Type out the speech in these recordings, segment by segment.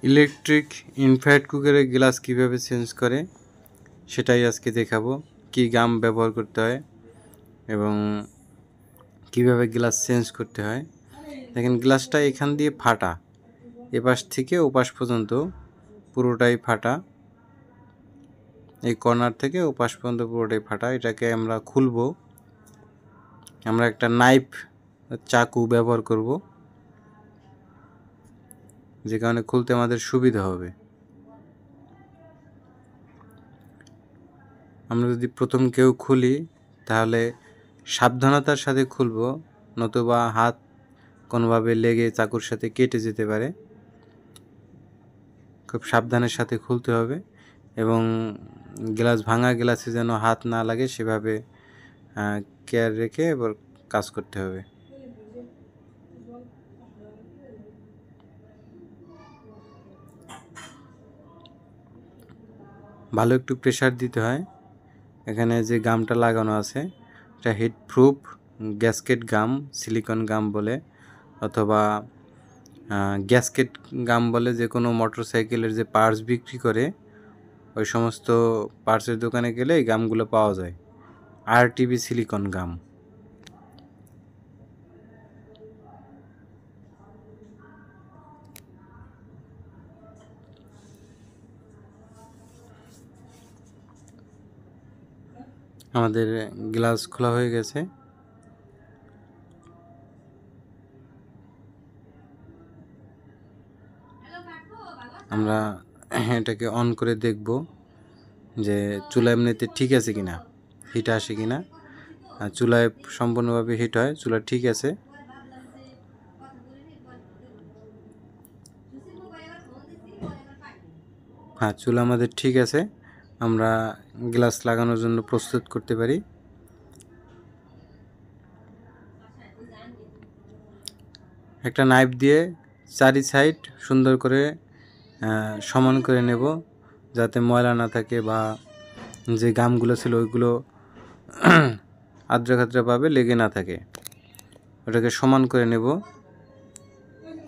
Electric infrared কুকারে glass কিভাবে change করে সেটাই আজকে দেখাবো। কি গাম ব্যবহার করতে হয় এবং কিভাবে গ্লাস চেঞ্জ করতে হয়। দেখেন গ্লাসটা এখান দিয়ে ফাটা, এপাশ থেকে ওপাশ পর্যন্ত পুরোটাই ফাটা, এই কর্নার থেকে ওপাশ পর্যন্ত পুরোটাই ফাটা। এটাকে আমরা খুলবো, আমরা একটা নাইফ চাকু ব্যবহার করব, যে কারণে খুলতে আমাদের সুবিধা হবে। আমরা যদি প্রথম কেউ খুলি তাহলে সাবধানতার সাথে খুলব, নতুবা হাত কোনোভাবে লেগে চাকুর সাথে কেটে যেতে পারে। খুব সাবধানের সাথে খুলতে হবে এবং গ্লাস ভাঙা গ্লাসে যেন হাত না লাগে সেভাবে কেয়ার রেখে এবার কাজ করতে হবে। ভালো একটু প্রেসার দিতে হয়। এখানে যে গামটা লাগানো আছে এটা হিট প্রুফ গ্যাসকেট গাম, সিলিকন গাম বলে, অথবা গ্যাসকেট গাম বলে। যে কোনো মোটরসাইকেলের যে পার্টস বিক্রি করে ওই সমস্ত পার্টসের দোকানে গেলে এই গামগুলো পাওয়া যায়। আরটিবি সিলিকন গাম। আমাদের গ্লাস খোলা হয়ে গেছে। আমরা এটাকে অন করে দেখব যে চুলা এমনিতে ঠিক আছে কিনা, হিট আসে কিনা। চুলায় সম্পূর্ণভাবে হিট হয়, চুলা ঠিক আছে। হ্যাঁ, চুলা আমাদের ঠিক আছে, আমরা গ্লাস লাগানোর জন্য প্রস্তুত করতে পারি। একটা নাইফ দিয়ে চারি সাইড সুন্দর করে সমান করে নেব, যাতে ময়লা না থাকে বা যে গামগুলো ছিল ওইগুলো আদ্রা খাদ্রাভাবে লেগে না থাকে। ওটাকে সমান করে নেব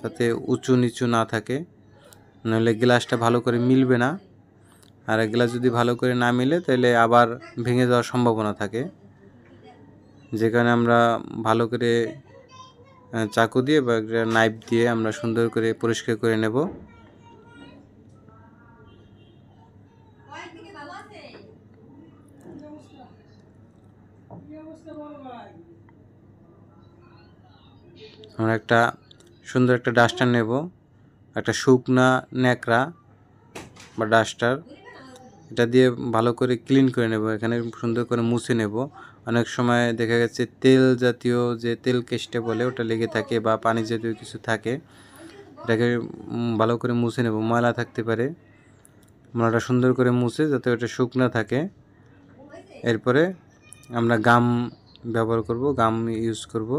যাতে উঁচু নিচু না থাকে, নাহলে গ্লাসটা ভালো করে মিলবে না। আর গ্লাস যদি ভালো করে না মিলে তাহলে আবার ভেঙে যাওয়ার সম্ভাবনা থাকে। যে কারণে আমরা ভালো করে চাকু দিয়ে বা নাইফ দিয়ে আমরা সুন্দর করে পরিষ্কার করে নেব। আমরা একটা সুন্দর একটা ডাস্টার নেব, একটা শুকনা ন্যাকড়া বা ডাস্টার, এটা দিয়ে ভালো করে ক্লিন করে নেব। এখানে সুন্দর করে মুছে নেব। অনেক সময় দেখা গেছে তেল জাতীয় যে তেল কেষ্টে বলে ওটা লেগে থাকে বা পানি জাতীয় কিছু থাকে, এটাকে ভালো করে মুছে নেব। ময়লা থাকতে পারে, আমরা ওটা সুন্দর করে মুছে যাতে ওটা শুকনো থাকে। এরপরে আমরা গাম ব্যবহার করব, গাম ইউজ করব।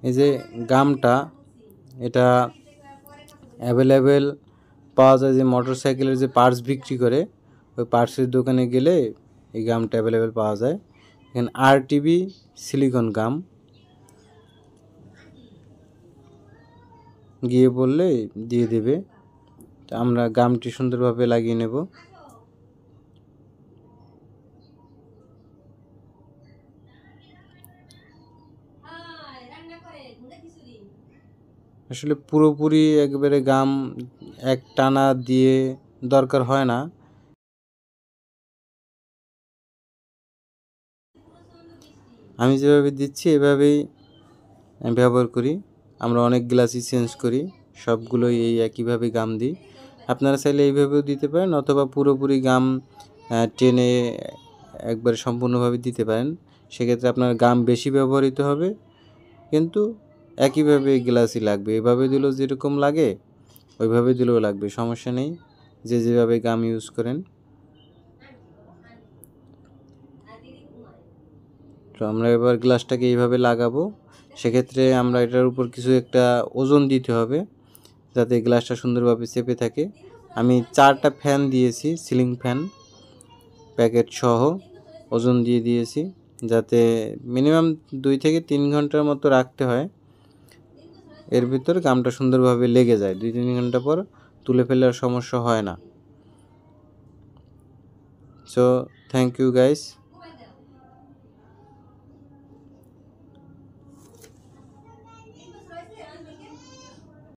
এই যে গামটা, এটা অ্যাভেলেবেল পাওয়া যায় যে মোটরসাইকেলের যে পার্টস বিক্রি করে ওই পার্টসের দোকানে গেলে এই গামটা অ্যাভেলেবেল পাওয়া যায়। এখানে আরটিবি সিলিকন গাম গিয়ে বললে দিয়ে দেবে। আমরা গামটি সুন্দরভাবে লাগিয়ে নেব। আসলে পুরোপুরি একবারে গাম এক টানা দিয়ে দরকার হয় না। আমি যেভাবে দিচ্ছি এভাবেই ব্যবহার করি। আমরা অনেক গ্লাসই চেঞ্জ করি, সবগুলোই এই একইভাবে গাম দিই। আপনারা চাইলে এইভাবেও দিতে পারেন, অথবা পুরোপুরি গাম টেনে একবার সম্পূর্ণভাবে দিতে পারেন। সেক্ষেত্রে আপনার গাম বেশি ব্যবহৃত হবে, কিন্তু একইভাবে গ্লাসই লাগবে। এভাবে দিলেও যেরকম লাগে ওইভাবে দিলেও লাগবে, সমস্যা নেই, যে যেভাবে গাম ইউজ করেন। তো আমরা এবার গ্লাসটাকে এইভাবে লাগাবো। সেক্ষেত্রে আমরা এটার উপর কিছু একটা ওজন দিতে হবে যাতে গ্লাসটা সুন্দরভাবে চেপে থাকে। আমি 4টা ফ্যান দিয়েছি, সিলিং ফ্যান। প্যাকেট সহ ওজন দিয়ে দিয়েছি, যাতে মিনিমাম 2 থেকে 3 ঘন্টার মতো রাখতে হয়। এর ভিতর গামটা সুন্দরভাবে লেগে যায়, 2-3 ঘন্টা পর তুলে ফেলার সমস্যা হয় না। So thank you guys.